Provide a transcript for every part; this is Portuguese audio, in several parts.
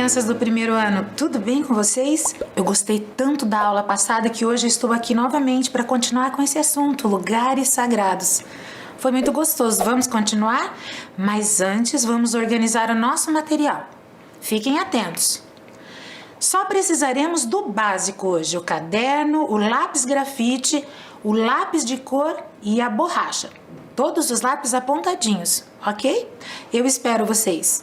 crianças do primeiro ano, tudo bem com vocês? Eu gostei tanto da aula passada que hoje estou aqui novamente para continuar com esse assunto, lugares sagrados. Foi muito gostoso, vamos continuar? Mas antes vamos organizar o nosso material. Fiquem atentos. Só precisaremos do básico hoje, o caderno, o lápis grafite, o lápis de cor e a borracha. Todos os lápis apontadinhos, ok? Eu espero vocês.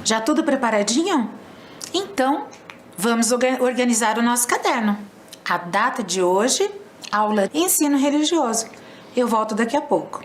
Já tudo preparadinho? Então, vamos organizar o nosso caderno. A data de hoje, aula de ensino religioso. Eu volto daqui a pouco.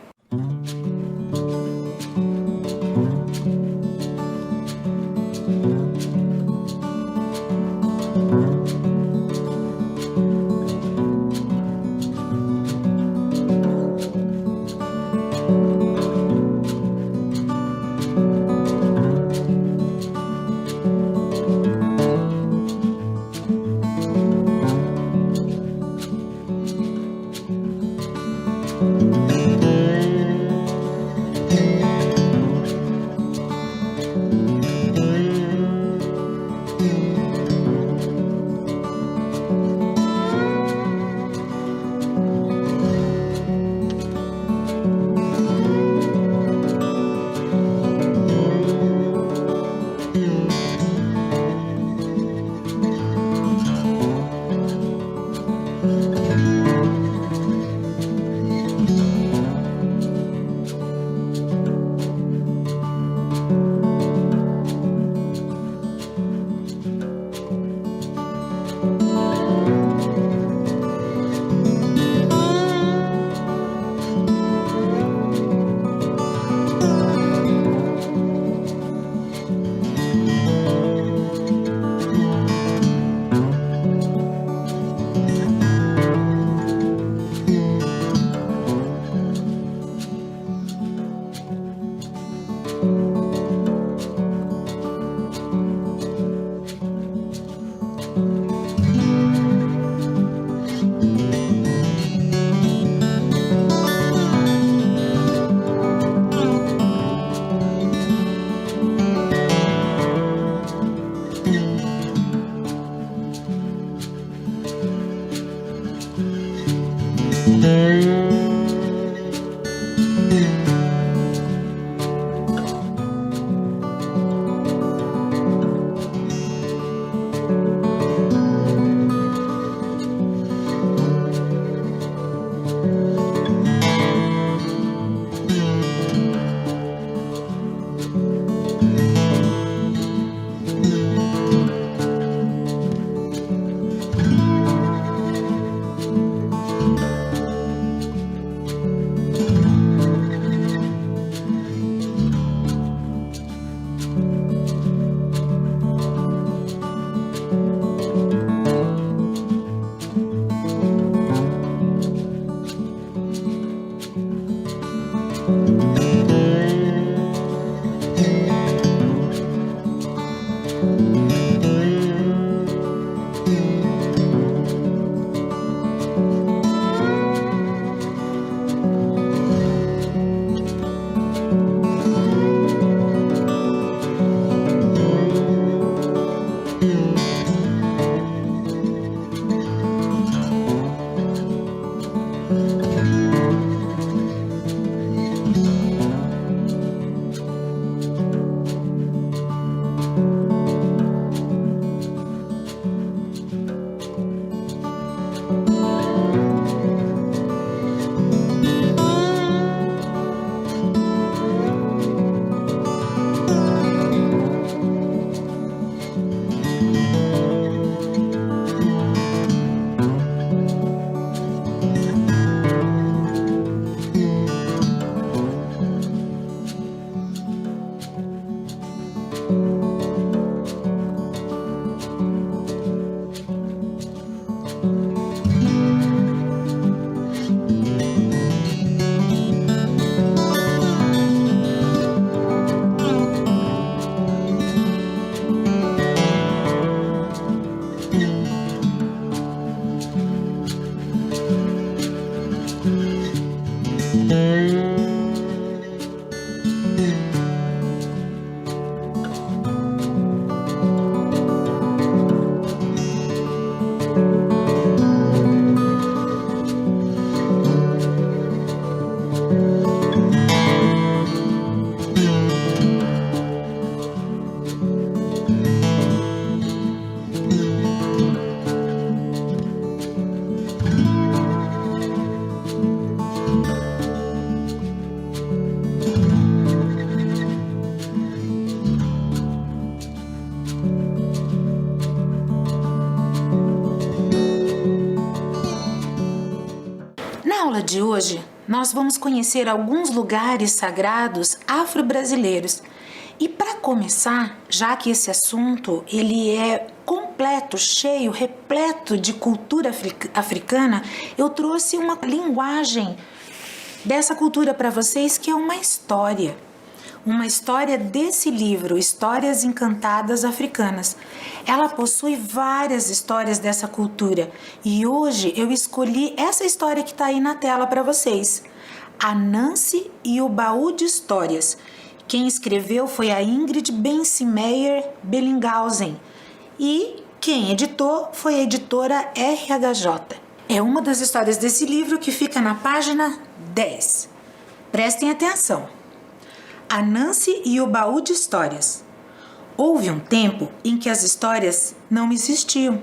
Na aula de hoje, nós vamos conhecer alguns lugares sagrados afro-brasileiros. E para começar, já que esse assunto ele é completo, cheio, repleto de cultura africana, eu trouxe uma linguagem dessa cultura para vocês, que é uma história. Uma história desse livro, Histórias Encantadas Africanas. Ela possui várias histórias dessa cultura e hoje eu escolhi essa história que está aí na tela para vocês. Anansi e o Baú de Histórias. Quem escreveu foi a Ingrid Bensemeyer Bellinghausen e quem editou foi a editora RHJ. É uma das histórias desse livro que fica na página 10. Prestem atenção. Anansi e o Baú de Histórias. Houve um tempo em que as histórias não existiam.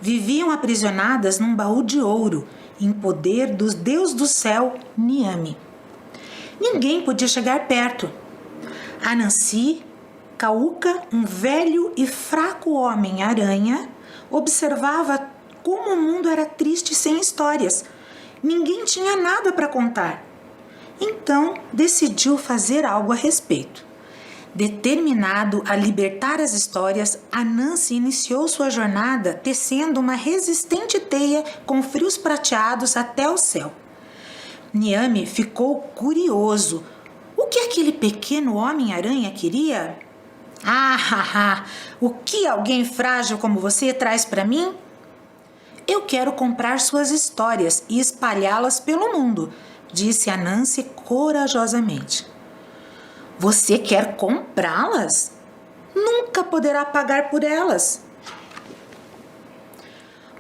Viviam aprisionadas num baú de ouro, em poder dos deus do céu, Niame. Ninguém podia chegar perto. Anansi, Cauca, um velho e fraco homem-aranha, observava como o mundo era triste sem histórias. Ninguém tinha nada para contar. Então, decidiu fazer algo a respeito. Determinado a libertar as histórias, Anansi iniciou sua jornada tecendo uma resistente teia com fios prateados até o céu. Niame ficou curioso. O que aquele pequeno homem-aranha queria? O que alguém frágil como você traz para mim? Eu quero comprar suas histórias e espalhá-las pelo mundo, disse Anansi corajosamente. Você quer comprá-las? Nunca poderá pagar por elas.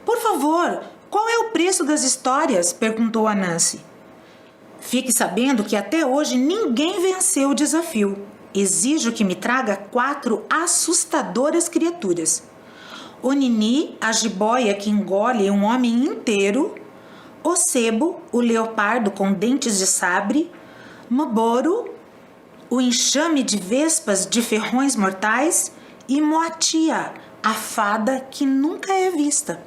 Por favor, Qual é o preço das histórias? Perguntou a Nancy. Fique sabendo que até hoje ninguém venceu o desafio. Exijo que me traga 4 assustadoras criaturas. O Nini, a jiboia que engole um homem inteiro. O sebo, o leopardo com dentes de sabre. Moboro, o enxame de vespas de ferrões mortais. E Moatia, a fada que nunca é vista.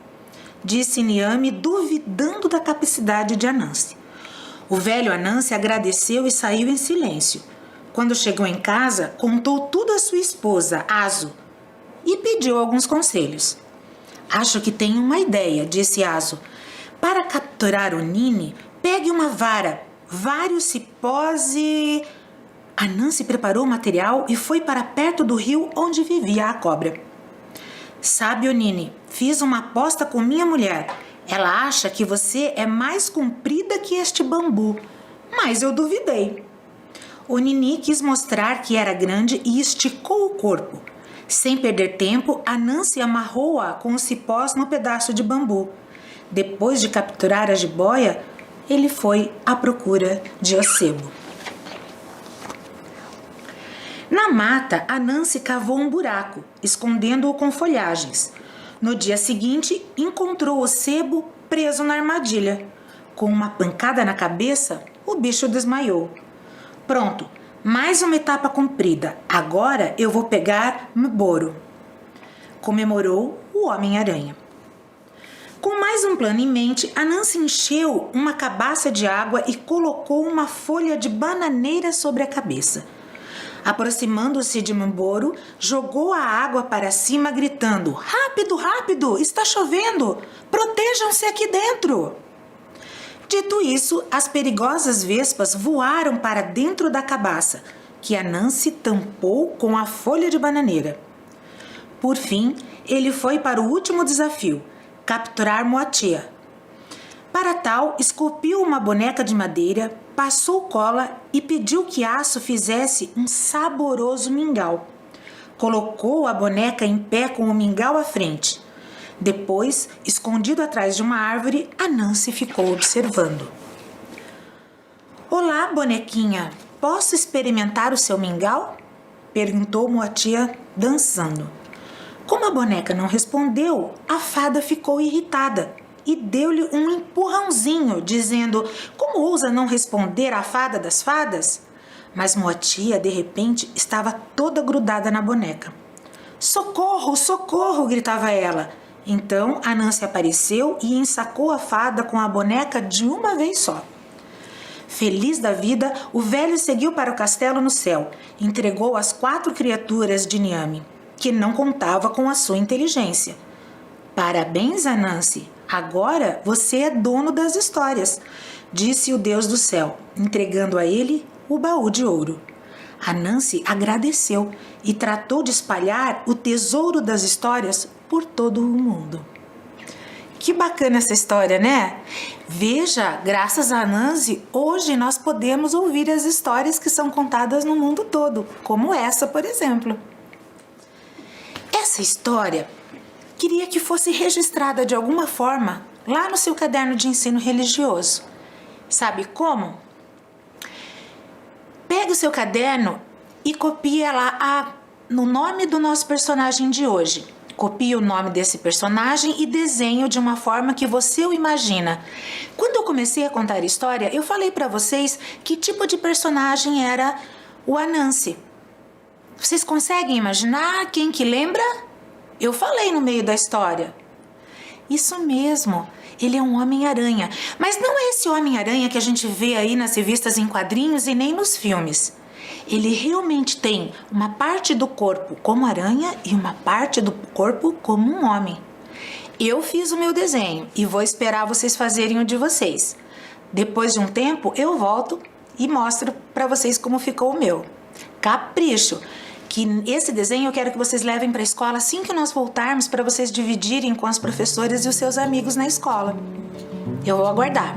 Disse Niame, duvidando da capacidade de Anansi. O velho Anansi agradeceu e saiu em silêncio. Quando chegou em casa, contou tudo à sua esposa, Aso, e pediu alguns conselhos. Acho que tenho uma ideia, disse Aso. Para capturar o Nini, pegue uma vara, vários cipós e... Anansi preparou o material e foi para perto do rio onde vivia a cobra. Sabe, Nini, fiz uma aposta com minha mulher. Ela acha que você é mais comprida que este bambu, mas eu duvidei. O Nini quis mostrar que era grande e esticou o corpo. Sem perder tempo, Anansi amarrou-a com os cipós no pedaço de bambu. Depois de capturar a jiboia, ele foi à procura de Ocebo. Na mata, Anansi cavou um buraco, escondendo-o com folhagens. No dia seguinte, encontrou o sebo preso na armadilha. Com uma pancada na cabeça, o bicho desmaiou. Pronto, mais uma etapa cumprida. Agora eu vou pegar Mboro, comemorou o Homem-Aranha. Com mais um plano em mente, Anansi encheu uma cabaça de água e colocou uma folha de bananeira sobre a cabeça. Aproximando-se de Mboro, jogou a água para cima, gritando: Rápido, rápido! Está chovendo! Protejam-se aqui dentro! Dito isso, as perigosas vespas voaram para dentro da cabaça, que Anansi tampou com a folha de bananeira. Por fim, ele foi para o último desafio, capturar Moatia. Para tal, esculpiu uma boneca de madeira, passou cola e pediu que Aço fizesse um saboroso mingau. Colocou a boneca em pé com o mingau à frente. Depois, escondido atrás de uma árvore, Anansi ficou observando. Olá, bonequinha, posso experimentar o seu mingau? Perguntou Moatia, dançando. Como a boneca não respondeu, a fada ficou irritada e deu-lhe um empurrãozinho, dizendo: Como ousa não responder à fada das fadas? Mas Moatia, de repente, estava toda grudada na boneca. Socorro, socorro! Gritava ela. Então Anansi apareceu e ensacou a fada com a boneca de uma vez só. Feliz da vida, o velho seguiu para o castelo no céu, entregou as 4 criaturas de Niame, que não contava com a sua inteligência. Parabéns, Anansi! Agora você é dono das histórias, disse o Deus do céu, entregando a ele o baú de ouro. Anansi agradeceu e tratou de espalhar o tesouro das histórias por todo o mundo. Que bacana essa história, né? Veja, graças a Anansi, hoje nós podemos ouvir as histórias que são contadas no mundo todo, como essa, por exemplo. Essa história queria que fosse registrada de alguma forma lá no seu caderno de ensino religioso. Sabe como? Pega o seu caderno e copia lá no nome do nosso personagem de hoje. Copie o nome desse personagem e desenhe de uma forma que você o imagina. Quando eu comecei a contar a história, eu falei para vocês que tipo de personagem era o Anansi. Vocês conseguem imaginar quem que lembra? Eu falei no meio da história. Isso mesmo, ele é um Homem-Aranha. Mas não é esse Homem-Aranha que a gente vê aí nas revistas em quadrinhos e nem nos filmes. Ele realmente tem uma parte do corpo como aranha e uma parte do corpo como um homem. Eu fiz o meu desenho e vou esperar vocês fazerem o de vocês. Depois de um tempo eu volto e mostro para vocês como ficou o meu. Capricho! Que esse desenho eu quero que vocês levem para a escola assim que nós voltarmos, para vocês dividirem com as professoras e os seus amigos na escola. Eu vou aguardar.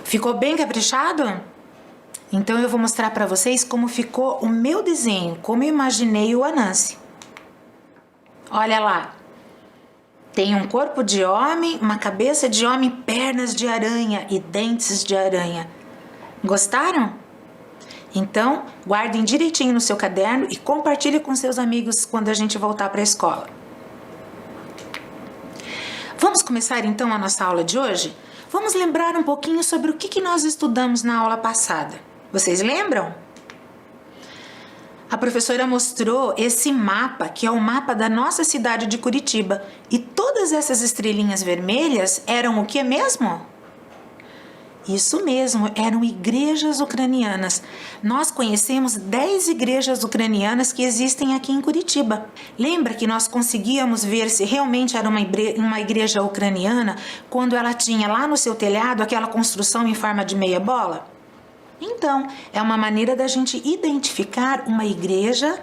Ficou bem caprichado? Então eu vou mostrar para vocês como ficou o meu desenho, como eu imaginei o Anansi. Olha lá, tem um corpo de homem, uma cabeça de homem, pernas de aranha e dentes de aranha. Gostaram? Então, guardem direitinho no seu caderno e compartilhe com seus amigos quando a gente voltar para a escola. Vamos começar então a nossa aula de hoje? Vamos lembrar um pouquinho sobre o que nós estudamos na aula passada. Vocês lembram? A professora mostrou esse mapa, que é o mapa da nossa cidade de Curitiba. E todas essas estrelinhas vermelhas eram o que mesmo? Isso mesmo, eram igrejas ucranianas. Nós conhecemos 10 igrejas ucranianas que existem aqui em Curitiba. Lembra que nós conseguíamos ver se realmente era uma igreja ucraniana quando ela tinha lá no seu telhado aquela construção em forma de meia bola? Então, é uma maneira da gente identificar uma igreja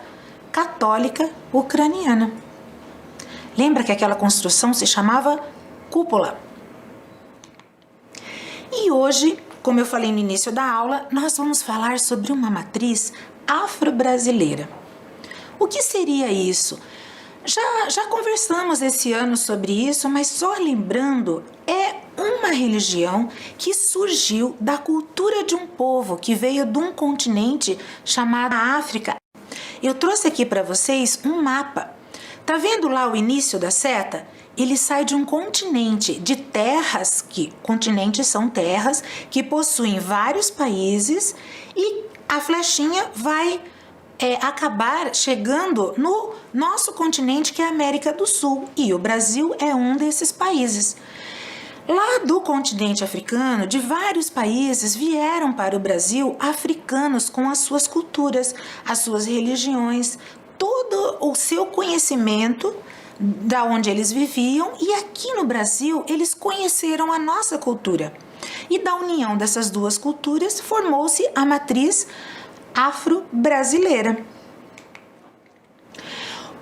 católica ucraniana. Lembra que aquela construção se chamava cúpula? E hoje, como eu falei no início da aula, nós vamos falar sobre uma matriz afro-brasileira. O que seria isso? Já conversamos esse ano sobre isso, mas só lembrando, é uma religião que surgiu da cultura de um povo que veio de um continente chamado África. Eu trouxe aqui para vocês um mapa. Tá vendo lá o início da seta? Ele sai de um continente de terras, que continentes são terras que possuem vários países, e a flechinha vai acabar chegando no nosso continente, que é a América do Sul, e o Brasil é um desses países. Lá do continente africano, de vários países, vieram para o Brasil africanos com as suas culturas, as suas religiões, todo o seu conhecimento da onde eles viviam, e aqui no Brasil eles conheceram a nossa cultura. E da união dessas duas culturas formou-se a matriz afro-brasileira.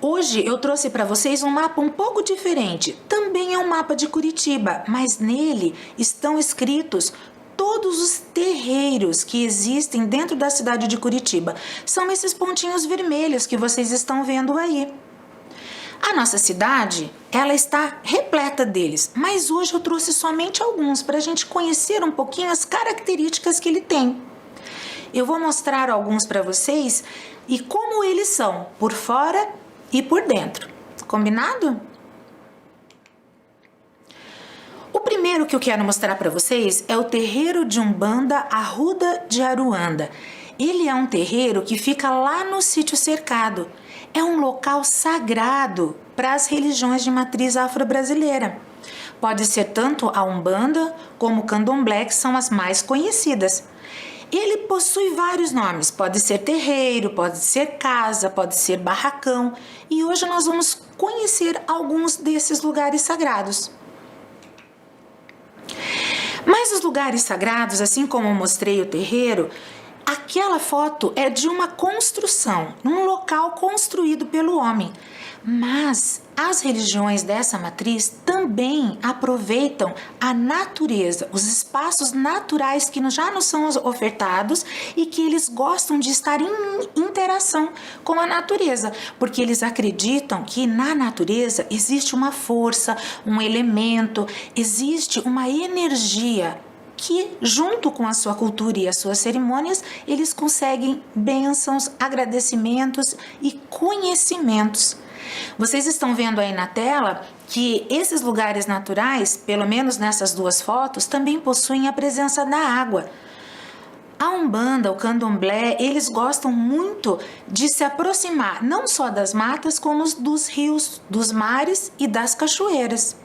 Hoje eu trouxe para vocês um mapa um pouco diferente. Também é um mapa de Curitiba, mas nele estão escritos todos os terreiros que existem dentro da cidade de Curitiba. São esses pontinhos vermelhos que vocês estão vendo aí. A nossa cidade, ela está repleta deles, mas hoje eu trouxe somente alguns para a gente conhecer um pouquinho as características que ele tem. Eu vou mostrar alguns para vocês e como eles são, por fora e por dentro. Combinado? O primeiro que eu quero mostrar para vocês é o terreiro de Umbanda Arruda de Aruanda. Ele é um terreiro que fica lá no sítio cercado. É um local sagrado para as religiões de matriz afro-brasileira. Pode ser tanto a Umbanda como o Candomblé, que são as mais conhecidas. Ele possui vários nomes, pode ser terreiro, pode ser casa, pode ser barracão, e hoje nós vamos conhecer alguns desses lugares sagrados. Mas os lugares sagrados, assim como eu mostrei o terreiro, aquela foto é de uma construção, num local construído pelo homem. Mas as religiões dessa matriz também aproveitam a natureza, os espaços naturais que já nos são ofertados e que eles gostam de estar em interação com a natureza, porque eles acreditam que na natureza existe uma força, um elemento, existe uma energia que, junto com a sua cultura e as suas cerimônias, eles conseguem bênçãos, agradecimentos e conhecimentos. Vocês estão vendo aí na tela que esses lugares naturais, pelo menos nessas duas fotos, também possuem a presença da água. A Umbanda, o Candomblé, eles gostam muito de se aproximar não só das matas, como dos rios, dos mares e das cachoeiras.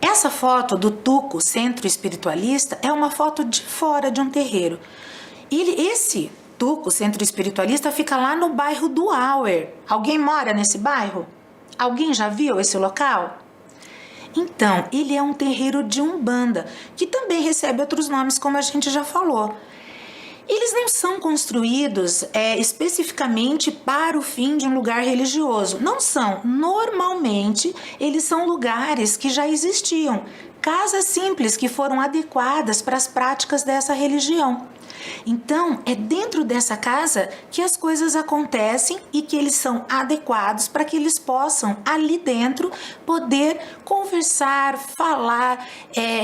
Essa foto do Tuco, centro espiritualista, é uma foto de fora de um terreiro. Esse Tuco, centro espiritualista, fica lá no bairro do Auer. Alguém mora nesse bairro? Alguém já viu esse local? Então, ele é um terreiro de Umbanda, que também recebe outros nomes, como a gente já falou. Eles não são construídos especificamente para o fim de um lugar religioso. Não são. Normalmente, eles são lugares que já existiam. Casas simples que foram adequadas para as práticas dessa religião. Então, é dentro dessa casa que as coisas acontecem e que eles são adequados para que eles possam, ali dentro, poder conversar, falar,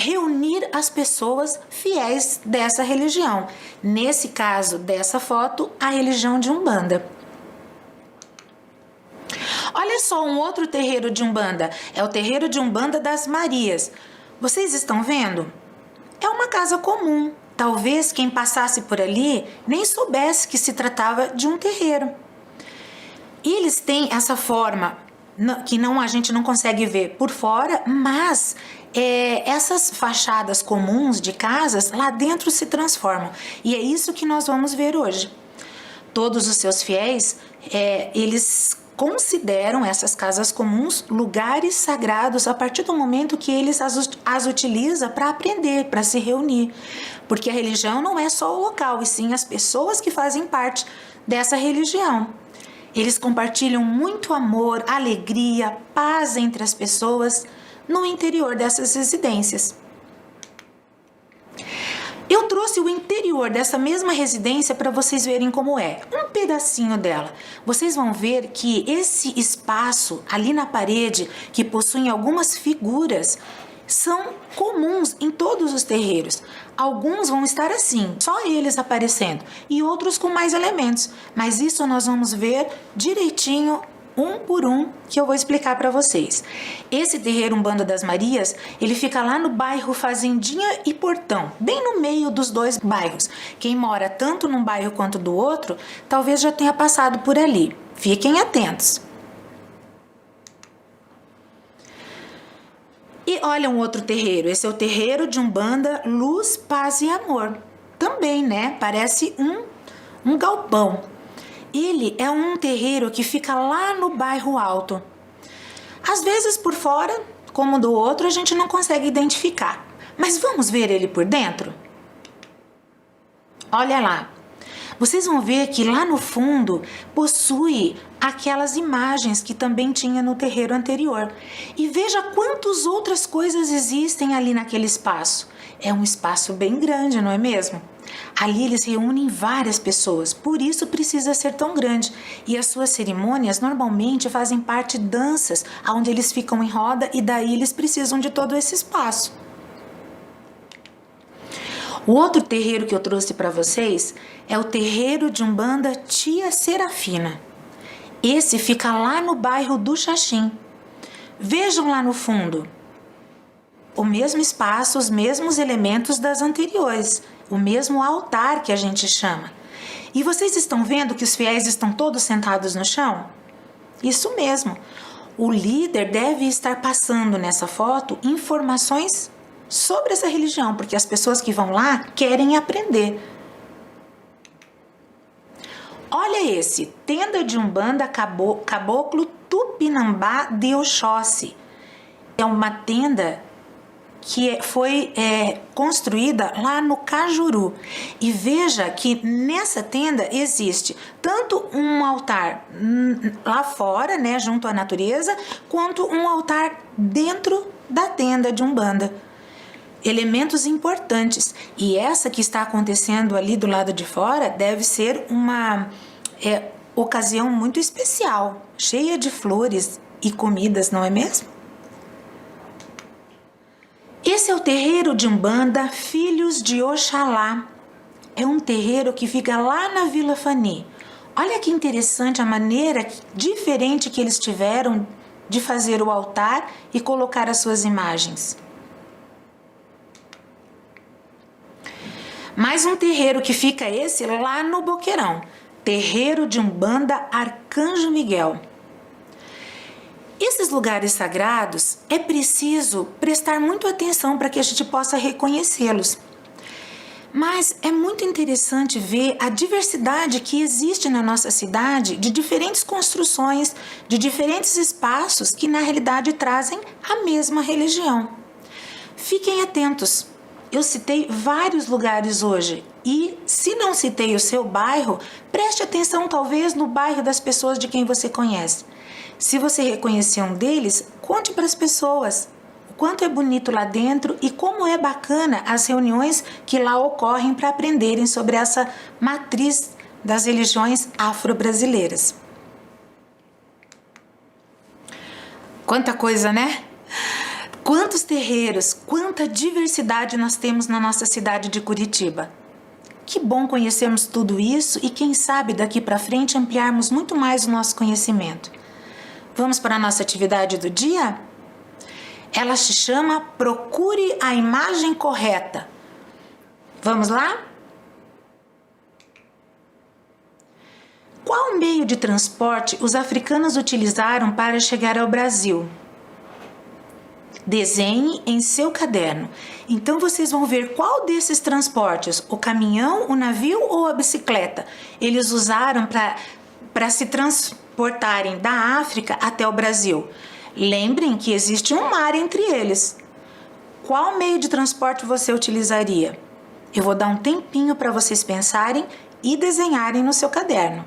reunir as pessoas fiéis dessa religião. Nesse caso dessa foto, a religião de Umbanda. Olha só um outro terreiro de Umbanda, é o terreiro de Umbanda das Marias. Vocês estão vendo? É uma casa comum. Talvez quem passasse por ali nem soubesse que se tratava de um terreiro. E eles têm essa forma que a gente não consegue ver por fora, mas essas fachadas comuns de casas lá dentro se transformam. E é isso que nós vamos ver hoje. Todos os seus fiéis, eles consideram essas casas comuns lugares sagrados a partir do momento que eles as utilizam para aprender, para se reunir. Porque a religião não é só o local, e sim as pessoas que fazem parte dessa religião. Eles compartilham muito amor, alegria, paz entre as pessoas no interior dessas residências. Eu trouxe o interior dessa mesma residência para vocês verem como é. Um pedacinho dela. Vocês vão ver que esse espaço ali na parede, que possui algumas figuras, são comuns em todos os terreiros. Alguns vão estar assim, só eles aparecendo, e outros com mais elementos. Mas isso nós vamos ver direitinho, um por um, que eu vou explicar para vocês. Esse terreiro Umbanda das Marias, ele fica lá no bairro Fazendinha e Portão, bem no meio dos dois bairros. Quem mora tanto num bairro quanto do outro, talvez já tenha passado por ali. Fiquem atentos. E olha um outro terreiro, esse é o terreiro de Umbanda Luz, Paz e Amor. Também, né? Parece um galpão. Ele é um terreiro que fica lá no bairro Alto. Às vezes por fora, como do outro, a gente não consegue identificar. Mas vamos ver ele por dentro? Olha lá. Vocês vão ver que lá no fundo possui aquelas imagens que também tinha no terreiro anterior. E veja quantas outras coisas existem ali naquele espaço. É um espaço bem grande, não é mesmo? Ali eles reúnem várias pessoas, por isso precisa ser tão grande. E as suas cerimônias normalmente fazem parte de danças, onde eles ficam em roda e daí eles precisam de todo esse espaço. O outro terreiro que eu trouxe para vocês é o terreiro de Umbanda Tia Serafina. Esse fica lá no bairro do Xaxim. Vejam lá no fundo. O mesmo espaço, os mesmos elementos das anteriores. O mesmo altar que a gente chama. E vocês estão vendo que os fiéis estão todos sentados no chão? Isso mesmo. O líder deve estar passando nessa foto informações sobre essa religião, porque as pessoas que vão lá querem aprender. Olha esse, tenda de Umbanda Caboclo Tupinambá de Oxóssi. É uma tenda que foi construída lá no Cajuru. E veja que nessa tenda existe tanto um altar lá fora, né, junto à natureza, quanto um altar dentro da tenda de Umbanda. Elementos importantes. E essa que está acontecendo ali do lado de fora deve ser uma ocasião muito especial, cheia de flores e comidas, não é mesmo? Esse é o terreiro de Umbanda Filhos de Oxalá. É um terreiro que fica lá na Vila Fani. Olha que interessante a maneira diferente que eles tiveram de fazer o altar e colocar as suas imagens. Mais um terreiro que fica esse lá no Boqueirão. Terreiro de Umbanda Arcanjo Miguel. Esses lugares sagrados é preciso prestar muito atenção para que a gente possa reconhecê-los. Mas é muito interessante ver a diversidade que existe na nossa cidade de diferentes construções, de diferentes espaços que na realidade trazem a mesma religião. Fiquem atentos. Eu citei vários lugares hoje e, se não citei o seu bairro, preste atenção talvez no bairro das pessoas de quem você conhece. Se você reconhecer um deles, conte para as pessoas o quanto é bonito lá dentro e como é bacana as reuniões que lá ocorrem para aprenderem sobre essa matriz das religiões afro-brasileiras. Quanta coisa, né? Quantos terreiros, quanta diversidade nós temos na nossa cidade de Curitiba. Que bom conhecermos tudo isso e quem sabe daqui para frente ampliarmos muito mais o nosso conhecimento. Vamos para a nossa atividade do dia? Ela se chama Procure a Imagem Correta. Vamos lá? Qual meio de transporte os africanos utilizaram para chegar ao Brasil? Desenhe em seu caderno. Então vocês vão ver qual desses transportes, o caminhão, o navio ou a bicicleta, eles usaram para se transportarem da África até o Brasil. Lembrem que existe um mar entre eles. Qual meio de transporte você utilizaria? Eu vou dar um tempinho para vocês pensarem e desenharem no seu caderno.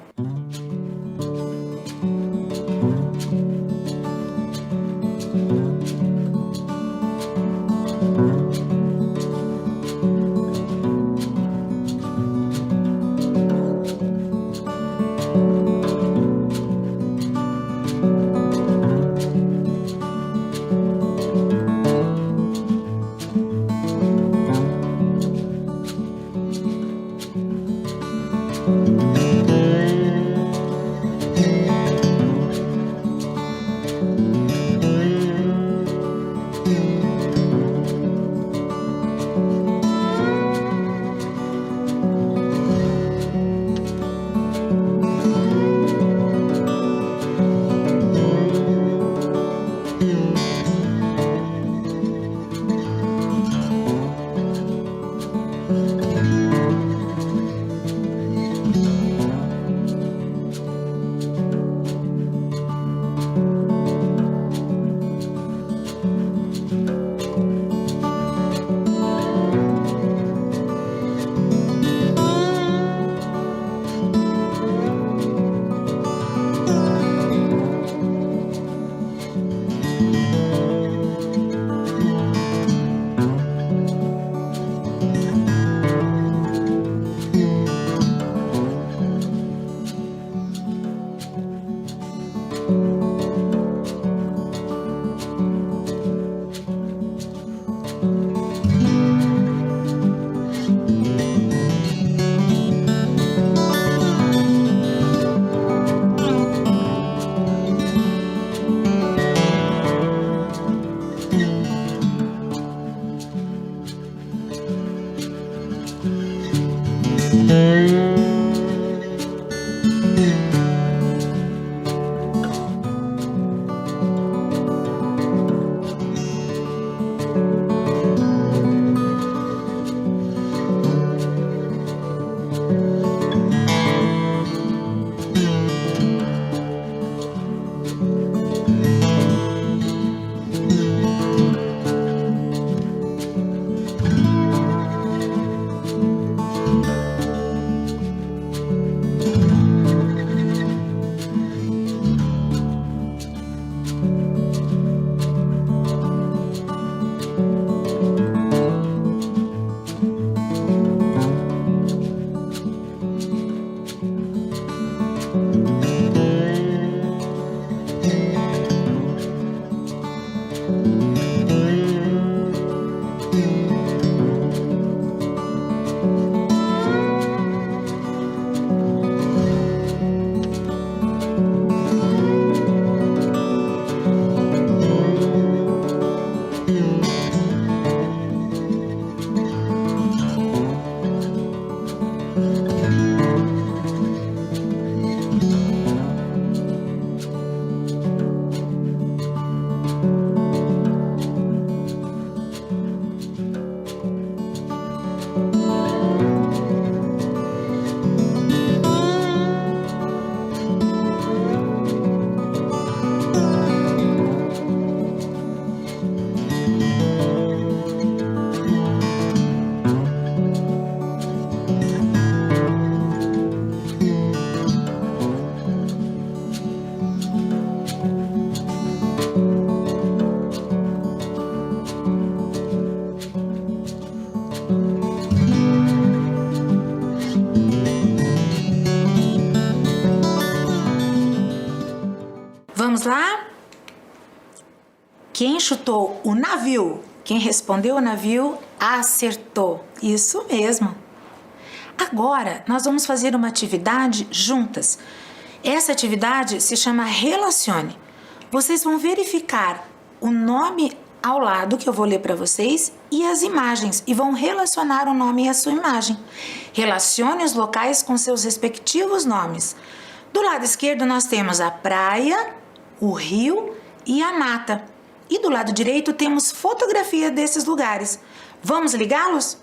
Vamos lá? Quem chutou o navio? Quem respondeu o navio acertou. Isso mesmo. Agora, nós vamos fazer uma atividade juntas. Essa atividade se chama Relacione. Vocês vão verificar o nome ao lado que eu vou ler para vocês e as imagens e vão relacionar o nome e a sua imagem. Relacione os locais com seus respectivos nomes. Do lado esquerdo nós temos a praia, o rio e a mata. E do lado direito temos fotografia desses lugares. Vamos ligá-los?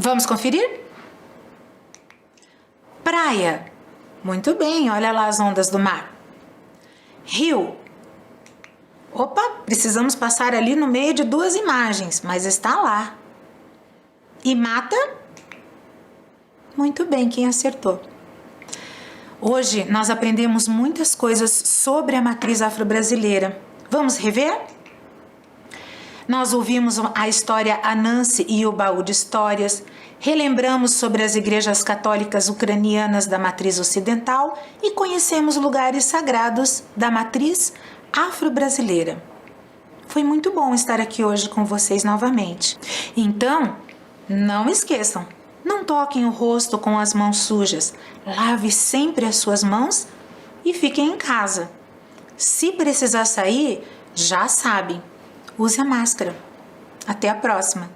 Vamos conferir? Praia. Muito bem, olha lá as ondas do mar. Rio. Opa, precisamos passar ali no meio de duas imagens, mas está lá. E mata? Muito bem, quem acertou. Hoje nós aprendemos muitas coisas sobre a matriz afro-brasileira. Vamos rever? Nós ouvimos a história Anansi e o baú de histórias, relembramos sobre as igrejas católicas ucranianas da matriz ocidental e conhecemos lugares sagrados da matriz afro-brasileira. Foi muito bom estar aqui hoje com vocês novamente. Então, não esqueçam, não toquem o rosto com as mãos sujas, lave sempre as suas mãos e fiquem em casa. Se precisar sair, já sabem, use a máscara. Até a próxima!